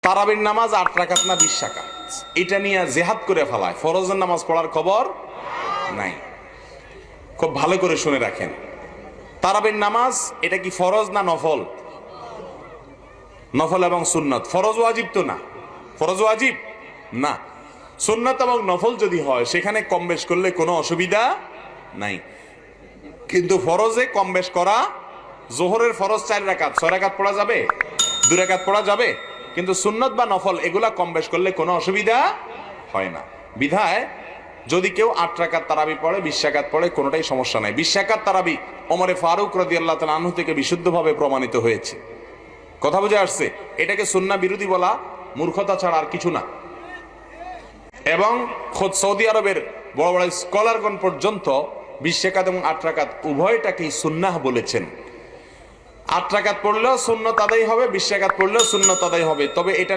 তারাবির নামাজ 8 রাকাত না 20 রাকাত, এটা নিয়ে জেহাদ করে ফেলায়, ফরজের নামাজ পড়ার খবর নাই। খুব ভালো করে শুনে রাখেন, তারাবির নামাজ এটা কি ফরজ না নফল? নফল এবং সুন্নত। ফরজ ওয়াজিব তো না, ফরজ ওয়াজিব না। সুন্নত এবং নফল যদি হয় সেখানে কম বেশ করলে কোনো অসুবিধা নাই, কিন্তু ফরজে কম বেশ করা, জোহরের ফরজ 4 রাকাত 6 রাকাত পড়া যাবে, 2 রাকাত পড়া যাবে, কিন্তু সুন্নত বা নফল এগুলা কম বেশ করলে কোনো অসুবিধা হয় না। বিধায় যদি কেউ 8 রাকাত তারাবি পড়ে, 20 রাকাত পড়ে, কোনোটাই সমস্যা নাই। 20 রাকাত তারাবি ওমরে ফারুক রাদিয়াল্লাহু তাআলা আনহু থেকে বিশুদ্ধভাবে প্রমাণিত হয়েছে। কথা বুঝে আসছে? এটাকে সুন্নাহ বিরোধী বলা মূর্খতা ছাড়া আর কিছু না। এবং খোদ সৌদি আরবের বড় বড় স্কলারগণ পর্যন্ত 20 রাকাত এবং 8 রাকাত উভয়টাকেই সুন্নাহ বলেছেন। 8 রাকাত পড়লেও সুন্নত আদায় হবে, 20 রাকাত পড়লেও সুন্নত আদায় হবে, তবে এটা